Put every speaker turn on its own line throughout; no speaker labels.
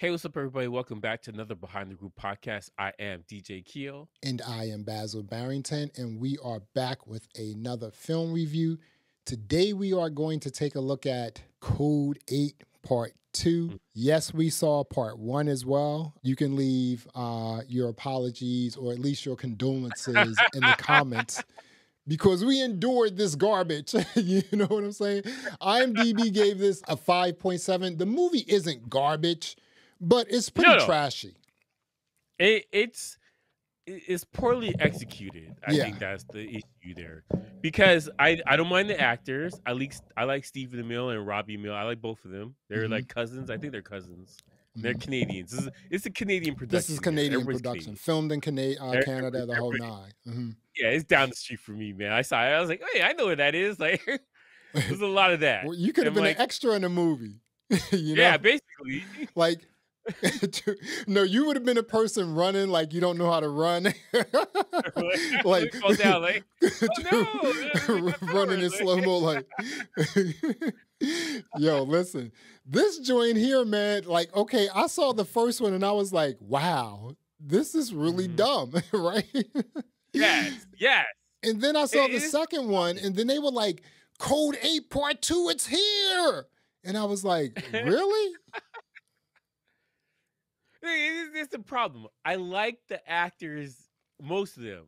Hey, what's up, everybody? Welcome back to another Behind the Group podcast. I am DJ Keo.
And I am Basil Barrington, and we are back with another film review. Today, we are going to take a look at Code 8 Part 2. Yes, we saw Part 1 as well. You can leave your apologies or at least your condolences in the comments because we endured this garbage. You know what I'm saying? IMDb gave this a 5.7. The movie isn't garbage, but it's pretty trashy.
It's poorly executed. I think that's the issue there. Because I don't mind the actors. I like Stephen Amell and Robbie Amell. I like both of them. They're like cousins. I think they're cousins. They're Canadians. It's a Canadian production.
This is Canadian production. Filmed in Canada, the whole nine.
Yeah, it's down the street from me, man. I saw it. I was like, hey, I know what that is. Like, there's a lot of that.
Well, you could have been an extra in the movie. You know?
Yeah, basically.
Like, no, you would have been a person running like you don't know how to run. Like,
fall down, like, oh no,
running in slow-mo, like, yo, listen, this joint here, man, like, okay, I saw the first one and I was like, wow, this is really dumb, right?
Yes.
And then I saw the second one, and then they were like, Code 8 Part 2, it's here. And I was like, really?
It's the problem. I like the actors, most of them.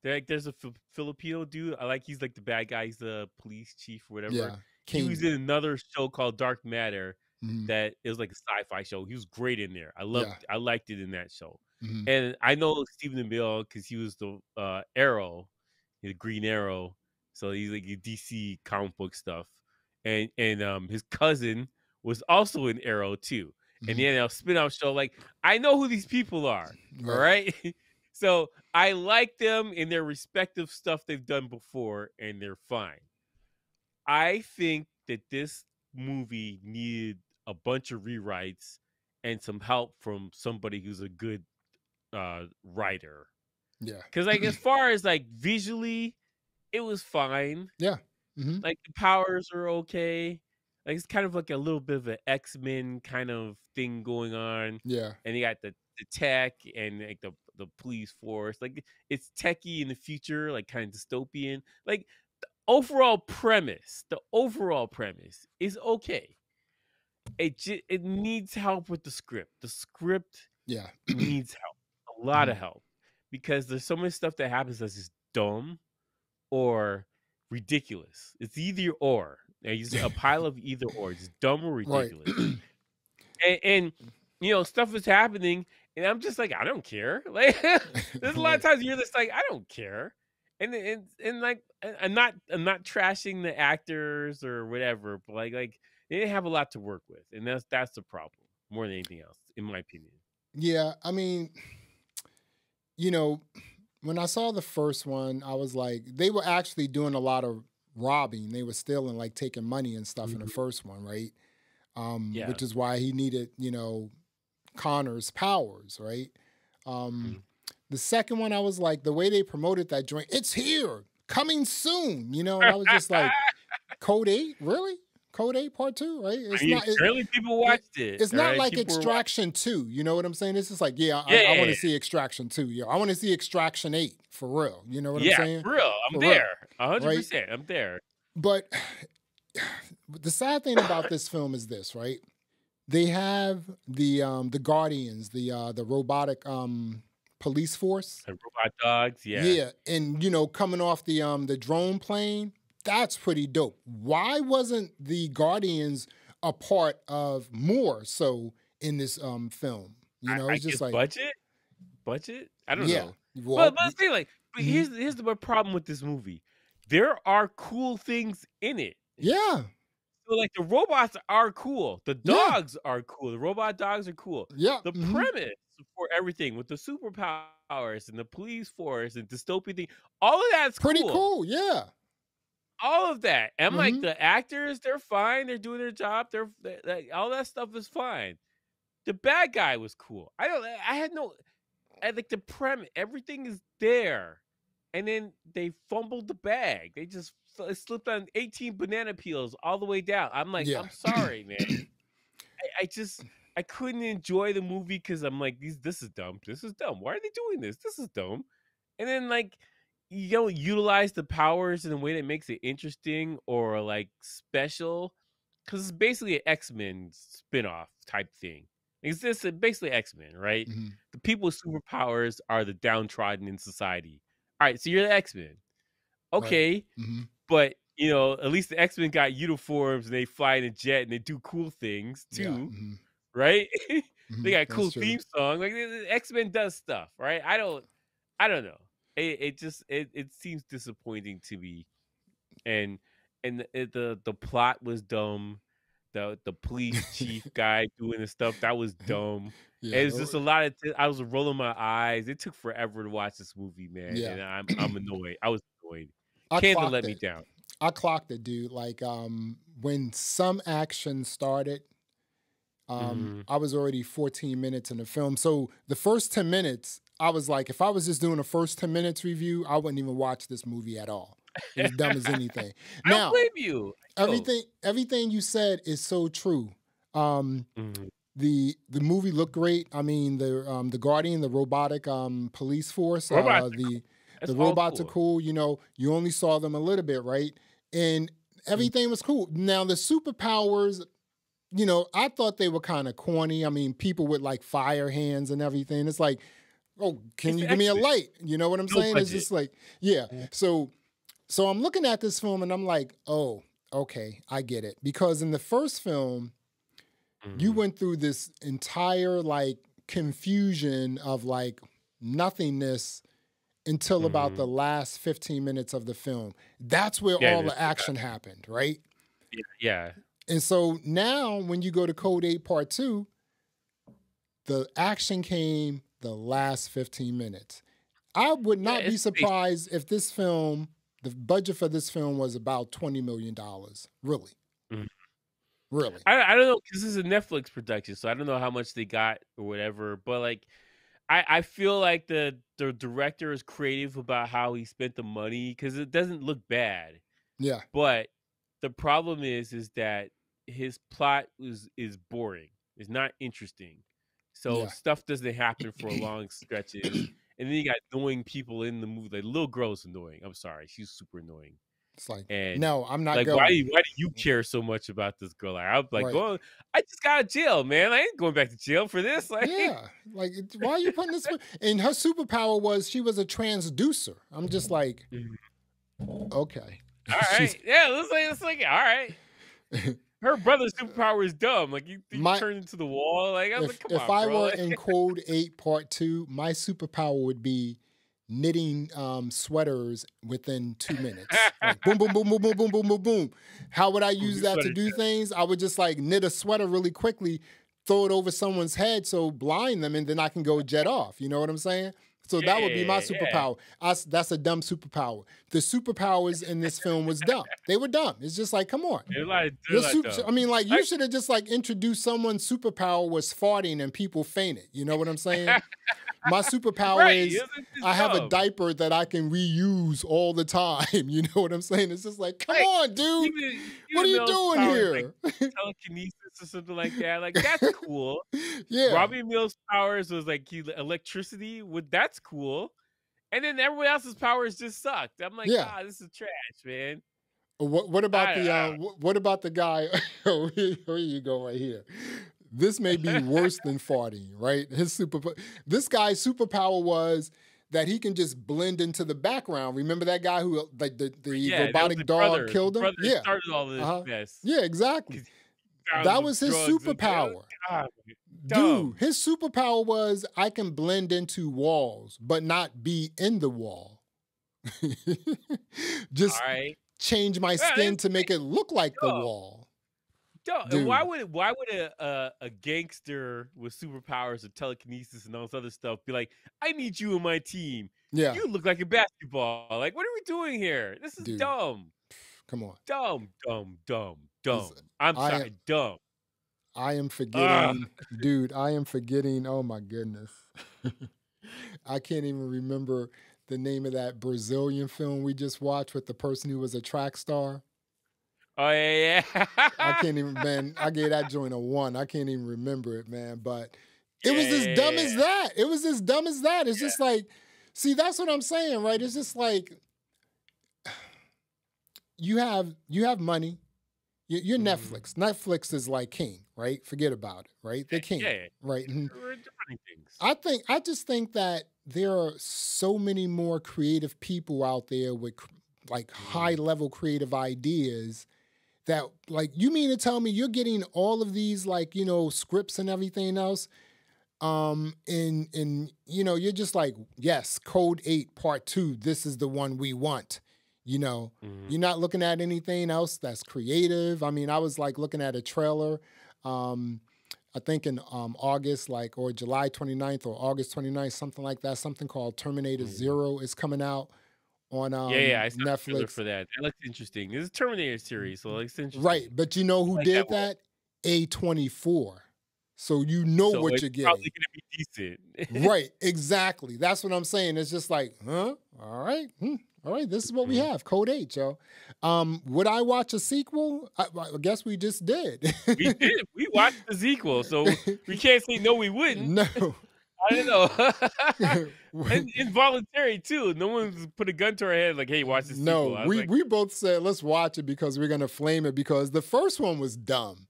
Like, there's a Filipino dude. I like. He's like the bad guy. He's the police chief or whatever.
Yeah,
he was in another show called Dark Matter. That it was like a sci-fi show. He was great in there. I liked it in that show. And I know Stephen Amell because he was the Arrow, the Green Arrow. So he's like DC comic book stuff. And his cousin was also in Arrow too. And then a spin-off show. Like, I know who these people are. All right. So I like them in their respective stuff they've done before, and they're fine. I think that this movie needed a bunch of rewrites and some help from somebody who's a good writer.
Yeah.
Because, like, as far as like visually, it was fine.
Yeah.
Like, the powers are okay. Like, it's kind of like a little bit of an X-Men kind of thing going on.
Yeah.
And you got the tech and like the police force. Like, it's techie in the future, like kind of dystopian. Like, the overall premise is okay. It needs help with the script. The script needs help. A lot of help. Because there's so much stuff that happens that's just dumb or ridiculous. It's either or. It's a pile of either or. It's dumb or ridiculous. Right. And you know, stuff is happening, and I'm just like, I don't care. Like, there's a lot of times you're just like, I don't care. And like, I'm not trashing the actors or whatever, but like they didn't have a lot to work with, and that's the problem more than anything else, in my opinion.
Yeah, I mean, you know, when I saw the first one, I was like, they were actually doing a lot of robbing. They were stealing, like taking money and stuff in the first one, right? Which is why he needed, you know, Connor's powers, right? The second one, I was like, the way they promoted that joint, it's here, coming soon, you know, and I was just like, Code 8, really? Code 8 Part 2, right?
Apparently people watched it.
It's not like Extraction 2, you know what I'm saying? It's just like, I want to see Extraction 2. Yeah, I want to see Extraction 8, for real. You know what I'm saying?
Yeah, for real. I'm there. 100%. Right? I'm there.
But the sad thing about this film is this, right? They have the Guardians, the robotic police force.
The robot dogs, yeah.
Yeah, and, you know, coming off the drone plane, that's pretty dope. Why wasn't the Guardians a part of more so in this film? You know, it's just like
budget. I don't know. Well, but say like, but here's the problem with this movie. There are cool things in it.
Yeah.
So like the robots are cool. The dogs are cool. The robot dogs are cool.
Yeah.
The premise for everything with the superpowers and the police force and dystopian thing, all of that's
pretty cool. Yeah.
All of that. And like the actors, they're fine. They're doing their job. They're all that stuff is fine. The bad guy was cool. I like the premise. Everything is there. And then they fumbled the bag. They just slipped on 18 banana peels all the way down. I'm like, I'm sorry, man. I just I couldn't enjoy the movie because I'm like, this is dumb. This is dumb. Why are they doing this? This is dumb. And then like you don't utilize the powers in a way that makes it interesting or like special. Because it's basically an X-Men spin-off type thing. It's just basically X-Men, right?
Mhm.
The people with superpowers are the downtrodden in society. All right, so you're the X-Men.
Right.
Okay,
Mhm.
but at least the X-Men got uniforms and they fly in a jet and they do cool things
Yeah.
too,
Mhm.
right? They
Mhm.
got a
That's
cool
true.
theme song. Like the X-Men does stuff, right? I don't know. It just it seems disappointing to me, and the plot was dumb. The police chief guy doing the stuff that was dumb.
Yeah.
And it's just a lot of. I was rolling my eyes. It took forever to watch this movie, man,
Yeah.
and I'm annoyed. I was annoyed.
I
Canada
clocked
let me
it.
down.
I clocked it, dude. Like when some action started,
Mhm.
I was already 14 minutes in the film. So the first 10 minutes, I was like, if I was just doing a first 10 minutes review, I wouldn't even watch this movie at all. It was dumb as anything.
I don't
Now,
blame you. I don't.
everything you said is so true.
Mhm.
The movie looked great. I mean, the Guardian, the robotic police force,
Robots are cool.
the
That's all
robots are
cool.
cool. You only saw them a little bit, right? And
Mhm.
everything was cool. Now the superpowers, I thought they were kind of corny. I mean, people with like fire hands and everything. It's like, oh, can
It's
you
the
give me a
X-Men.
light? You know what I'm
No
saying? It's
budget.
just like, yeah.
Mhm.
So I'm looking at this film and I'm like, oh, okay, I get it. Because in the first film, you
Mhm.
went through this entire like confusion of like nothingness until about the
Mhm.
last 15 minutes of the film. That's where
Yeah,
all
there's
the action happened, right?
yeah.
And so now when you go to Code 8 Part 2, the action came the last 15 minutes. I would
Yeah,
not be
it's basic.
surprised if this film, the budget for this film was about $20 million. Really,
Mhm.
really.
I don't know because this is a Netflix production, so I don't know how much they got or whatever. But like, I feel like the director is creative about how he spent the money because it doesn't look bad.
Yeah,
But the problem is that his plot is boring. It's not interesting. So
yeah.
stuff doesn't happen for long stretches. And then you got annoying people in the movie. Like little girl's annoying. I'm sorry, she's super annoying.
It's like,
And
no, I'm not
like, why do
going.
you care so much about this girl? Like, I'm like,
Right.
well, I just got out of jail, man. I ain't going back to jail for this. Like,
Yeah. Like, why are you putting this? And her superpower was she was a transducer. I'm just like,
Mhm.
okay.
All
She's
right, yeah, let's like, all right. Her brother's superpower is dumb. Like he
my
turned into the wall. Like I was like, come
if
on,
I
bro.
were in Code 8 Part 2, my superpower would be knitting sweaters within 2 minutes. Like boom, boom, boom, boom, boom, boom, boom, boom, boom. How would I use that to
Sweater
do things? I would just like knit a sweater really quickly, throw it over someone's head so blind them, and then I can go jet off. You know what I'm saying? So that would be my
Yeah, yeah.
superpower. That's a dumb superpower. The superpowers in this film was dumb. They were dumb. It's just like, come on.
They're like dumb.
I mean, like you
Like,
should have just like introduced someone's superpower was farting and people fainted. You know what I'm saying? My superpower
right.
is
It's
I have a
dumb.
diaper that I can reuse all the time. You know what I'm saying? It's just like, come
Right.
on, dude. What are
Even
you
Mills'
doing
power is like
here?
telekinesis or something like that. Like that's cool.
Yeah,
Robbie Mills' powers was like electricity. That's cool. And then everyone else's powers just sucked. I'm like,
yeah.
this is trash, man.
What about
I,
the
I
what about the guy? Here you go right here. This may be worse than farting, right? This guy's superpower was that he can just blend into the background. Remember that guy who like the
Yeah, that was
robotic
the
dog
brother. The
killed him?
brother
Yeah.
started all this
Uh-huh.
mess
Yeah, exactly.
because he found
That
the
was his
drugs and
superpower.
God,
Dude,
dumb.
his superpower was I can blend into walls, but not be in the wall.
All
Just
right.
change my
Well,
skin to make it look like the
dumb.
wall.
Dumb. And
Dude.
why would a gangster with superpowers or telekinesis and all this other stuff be like, I need you in my team.
Yeah,
You look like a basketball. Like, what are we doing here? This is
dude.
dumb.
Come on.
Dumb, dumb, dumb,
This-
dumb. I'm
I
sorry, dumb.
I am
Ugh.
forgetting, dude, I am forgetting. Oh my goodness. I can't even remember the name of that Brazilian film we just watched with the person who was a track star.
Oh yeah,
I
yeah.
can't even, man. I gave that joint a 1. I can't even remember it, man. But it was as dumb
Yeah.
as that. It was as dumb as that. It's
Yeah.
just like, see, that's what I'm saying, right? It's just like you have money. You're Netflix. Netflix is like king, right? Forget about it, right? They're king,
Yeah.
right? And
We're running things.
I just think that there are so many more creative people out there with like high level creative ideas that, like, you mean to tell me you're getting all of these, like, scripts and everything else, and you're just like, yes, Code 8 Part 2, this is the one we want. You're not looking at anything else that's creative. I mean, I was like looking at a trailer, I think in August, like, or July 29th or August 29th, something like that. Something called Terminator Zero is coming out on
Yeah. I saw the trailer
Netflix.
for that. That looks interesting. It's a Terminator series, so it looks
Right,
interesting.
but you know who
I like that
did
world.
that? A24. So you know
So
what
it's
you're
probably
getting.
gonna be decent.
Right, exactly. That's what I'm saying. It's just like, huh? All right. All right, this is what we have. Code 8, Joe. Would I watch a sequel? I guess we just did.
We did. We watched the sequel, so we can't say no. We wouldn't.
No.
I don't know. And involuntary too. No one's put a gun to our head like, "Hey, watch the
No,
sequel." I was like,
we both said let's watch it because we're gonna flame it because the first one was dumb,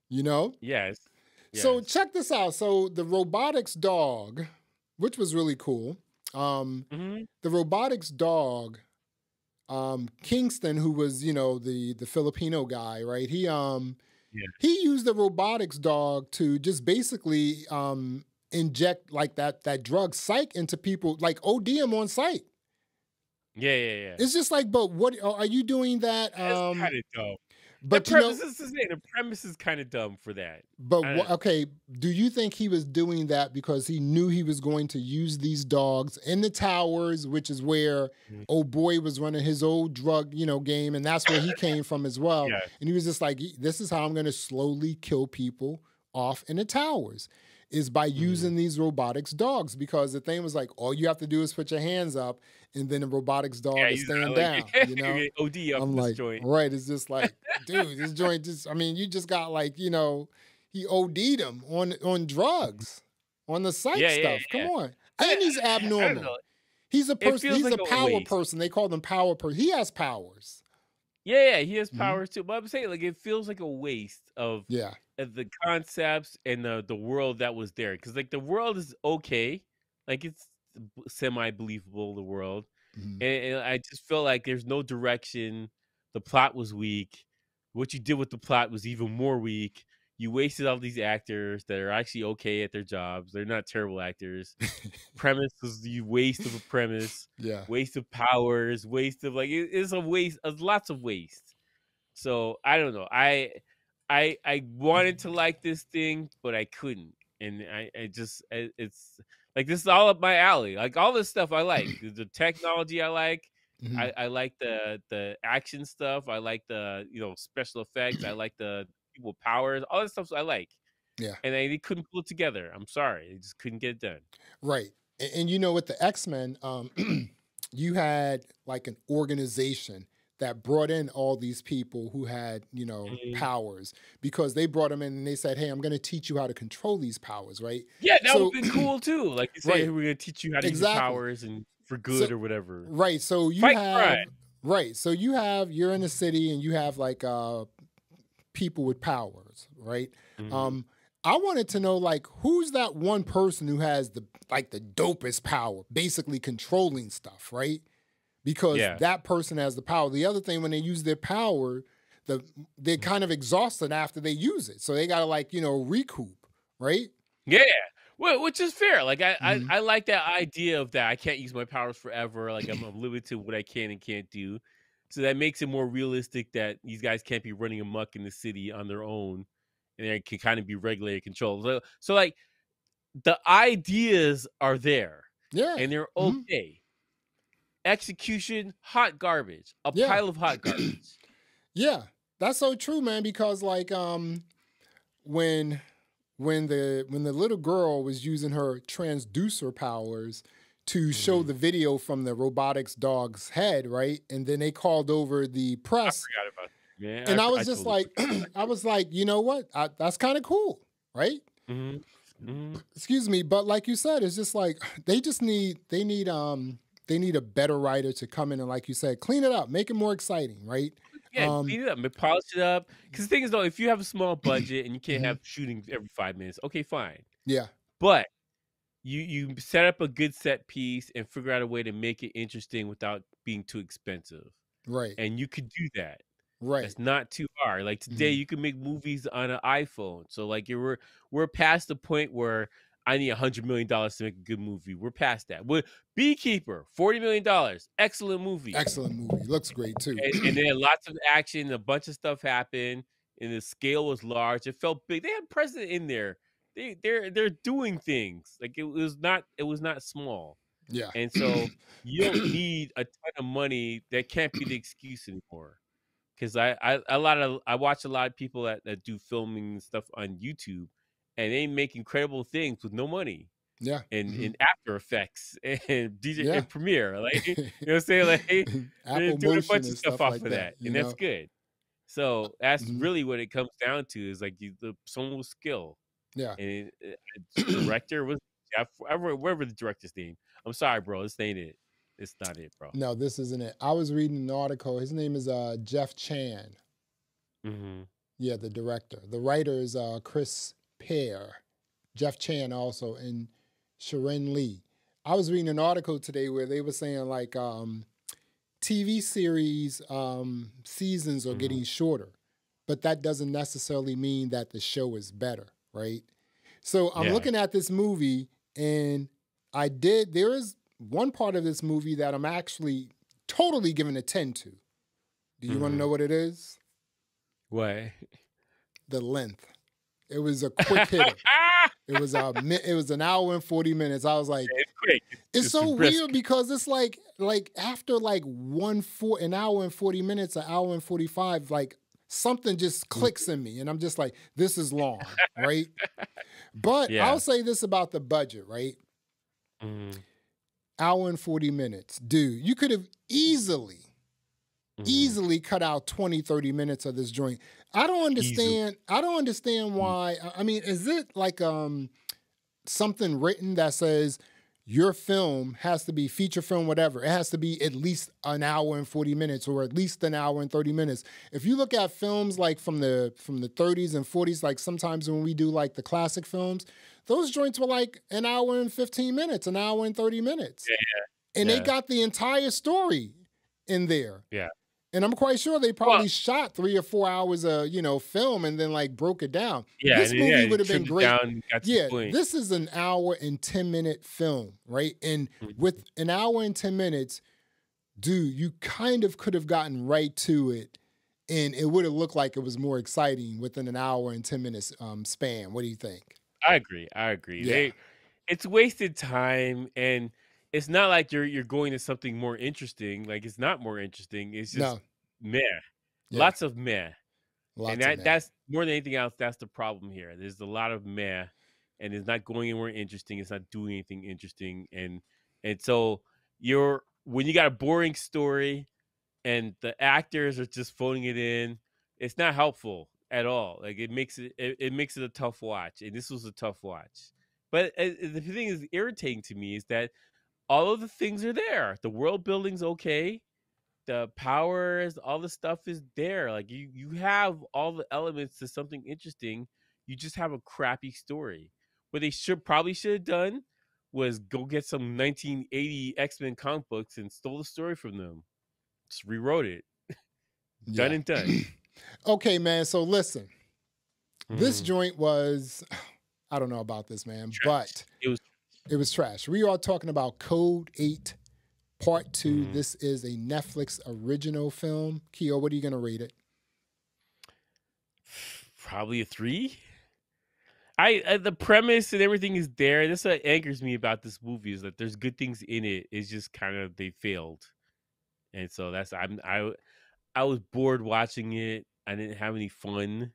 you know?
"Yes,
So
yes."
check this out. So the robotics dog, which was really cool.
Mhm.
The robotics dog, Kingston, who was, the Filipino guy, right?
Yeah.
He used the robotics dog to just basically inject like that drug psych into people, like OD them on site.
Yeah.
It's just like, but what are you doing that?
That's kind of dumb. The
But
premise is the premise is kind of dumb for that.
but
I don't.
okay, do you think he was doing that because he knew he was going to use these dogs in the towers, which is where
Mhm.
old boy was running his old drug, game, and that's where he came from as well.
Yeah.
And he was just like, this is how I'm going to slowly kill people off in the towers, is by using these robotics dogs. Because the thing was like, all you have to do is put your hands up, and then the robotics dog
Yeah,
is
he's
staying
like,
down.
OD up
I'm
in this
like,
joint.
right. It's just like, dude, this joint just, I mean, you just got like, he OD'd him on drugs, on the psych
Yeah.
stuff. Come on.
I,
And he's
I don't
abnormal.
know.
He's a
It
person,
feels
he's
like
a
a
power
waste.
person. They call them power person. He has powers.
Yeah, he has
Mhm.
powers too. But I'm saying, like, it feels like a waste of
Yeah.
the concepts and the world that was there. Because like the world is okay, like it's semi believable. The world,
Mhm.
and I just feel like there's no direction. The plot was weak. What you did with the plot was even more weak. You wasted all these actors that are actually okay at their jobs. They're not terrible actors. Premise was you waste of a premise,
Yeah.
waste of powers, waste of it's a waste, lots of waste. So I don't know. I wanted to like this thing, but I couldn't, and it's like this is all up my alley. Like all this stuff I like. The technology I like.
Mhm.
I like the action stuff. I like the special effects. I like the people powers. All this stuff I like,
Yeah.
and they couldn't pull it together. I'm sorry, they just couldn't get it done.
Right. And with the X-Men, you had like an organization that brought in all these people who had,
Mhm.
powers, because they brought them in and they said, hey, I'm going to teach you how to control these powers, right?
Yeah, that would
So,
have been cool too. Like you say,
right,
we're gonna teach you how to use your
exactly.
powers and for good
So,
or whatever.
right. So you
Fight crime.
have, right. So you're in a city and you have like people with powers, right?
Mhm.
Um, I wanted to know, like, who's that one person who has the dopest power, basically controlling stuff, right? Because
Yeah.
that person has the power. The other thing, when they use their power, they're kind of exhausted after they use it, so they gotta recoup, right?
Yeah. Well, which is fair. Like
Mhm.
I like that idea of that. I can't use my powers forever. Like I'm limited to what I can and can't do. So that makes it more realistic that these guys can't be running amok in the city on their own, and they can kind of be regulated, controlled. So like the ideas are there,
Yeah.
and they're
Mhm.
okay. Execution, hot garbage. A
Yeah.
pile of hot garbage.
Yeah. That's so true, man. Because like when when the little girl was using her transducer powers to show
Mhm.
the video from the robotics dog's head, right? And then they called over the
I
press.
forgot about. man.
And I
I
was just
totally
like,
forgot.
I was like, you know what? That's kind of cool, right?
Mm-hmm. Mm-hmm.
Excuse me, but like you said, it's just like they need a better writer to come in and, like you said, clean it up, make it more exciting, right?
Yeah, clean it up, polish it up. Because the thing is, though, if you have a small budget and you can't
Mhm.
have shooting every 5 minutes, okay, fine.
Yeah,
But you set up a good set piece and figure out a way to make it interesting without being too expensive,
right,
and you could do that.
right.
That's not too hard. Like today,
Mhm.
you can make movies on an iPhone. So like we're past the point where I need $100 million to make a good movie. We're past that. With Beekeeper, $40 million, excellent movie,
Excellent movie. Looks great too.
and then lots of action, a bunch of stuff happened, and the scale was large. It felt big. They had president in there. They're doing things like it was not small,
Yeah.
and so you don't need a ton of money. That can't be the excuse anymore. Because I watch a lot of people that do filming and stuff on YouTube, and they make incredible things with no money
Yeah.
in After Effects and DJ
Yeah.
and Premiere. Like you know what I'm saying? Like they're
Apple
doing a
Motion
bunch of
and
stuff
stuff
off
like
of
that,
that, and that's good. So that's
Mhm.
really what it comes down to is like someone with skill
Yeah.
and director was whatever the director's name. I'm sorry, bro. This ain't it. It's not it, bro.
No, this isn't it. I was reading an article. His name is Jeff Chan.
Hmm.
Yeah, the director. The writer is Chris Pear. Jeff Chan also, and Sharon Lee. I was reading an article today where they were saying like TV series seasons are
Hmm.
getting shorter, but that doesn't necessarily mean that the show is better, right? So I'm
Yeah.
looking at this movie, and there is one part of this movie that I'm actually totally giving a 10 to. Do you want to
Hmm.
know what it is?
What?
The length. It was a quick hitter. It was an hour and 40 minutes. I was like,
It's quick.
it's
It's
so
brisk.
weird because it's like after like an hour and 40 minutes, an hour and 45, like something just clicks in me. And I'm just like, this is long, right? But I'll
Yeah.
say this about the budget, right?
Mhm.
Hour and 40 minutes. Dude, you could have
Mhm.
easily cut out 20, 30 minutes of this joint. I don't
Easily.
understand why. I mean, is it like something written that says your film has to be feature film, whatever? It has to be at least an hour and 40 minutes or at least an hour and 30 minutes. If you look at films like from the 30s and 40s, like sometimes when we do like the classic films, those joints were like an hour and 15 minutes, an hour and 30 minutes.
Yeah,
And they
yeah,
got the entire story in there.
yeah.
And I'm quite sure they
Well,
probably shot 3 or 4 hours of, film and then like broke it down.
yeah, and
This
then, yeah,
movie
you
would have been
trimmed it
great.
down and got to the
Yeah,
point.
this is an hour and 10-minute film, right? And
Mhm.
with an hour and 10 minutes, dude, you kind of could have gotten right to it and it would have looked like it was more exciting within an hour and 10 minutes span. What do you think?
I agree, I agree.
Yeah.
It's wasted time, and it's not like you're going to something more interesting, like, it's not more interesting, it's just
No.
meh.
Yeah.
Lots of meh, and
Lots of that.
that's more than anything else, that's the problem here. There's a lot of meh, and it's not going anywhere interesting, it's not doing anything interesting, and so when you got a boring story and the actors are just phoning it in, it's not helpful at all. Like it makes it a tough watch, and this was a tough watch. But the thing is irritating to me is that all of the things are there. The world building's okay. The powers, all the stuff is there. Like you have all the elements to something interesting. You just have a crappy story. What they should have done was go get some 1980 X-Men comic books and stole the story from them. Just rewrote it. Done
Yeah.
and done.
Okay, man. So listen, this
Mhm.
joint was, I don't know about this, man,
Trash.
but
It was
it was trash. We are talking about Code 8 Part 2.
mhm.
This is a Netflix original film. Keo, what are you going to rate it?
Probably a 3. The premise and everything is there. That's what angers me about this movie is that there's good things in it. It's just kind of they failed. And so I was bored watching it. I didn't have any fun,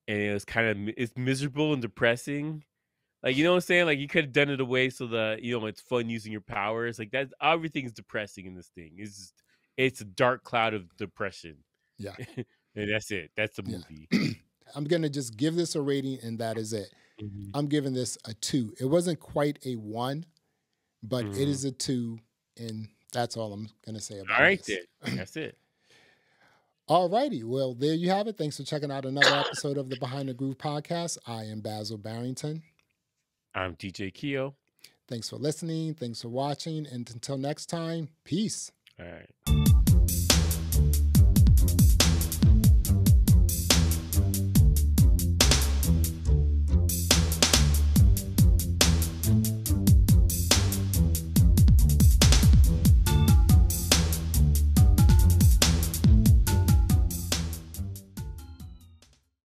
and it was kind of it's miserable and depressing. Like, you know what I'm saying? Like, you could have done it away so that, it's fun using your powers. Like, that everything's depressing in this thing. It's a dark cloud of depression.
Yeah.
And that's it. That's the
Yeah.
movie.
I'm going to just give this a rating, and that is it.
Mm-hmm.
I'm giving this a 2. It wasn't quite a 1, but it is a 2, and that's all I'm going to say about
All right,
this.
then. That's it.
All righty. Well, there you have it. Thanks for checking out another episode of the Behind the Groove podcast. I am Basil Barrington.
I'm DJ Keo.
Thanks for listening. Thanks for watching. And until next time, peace.
All right.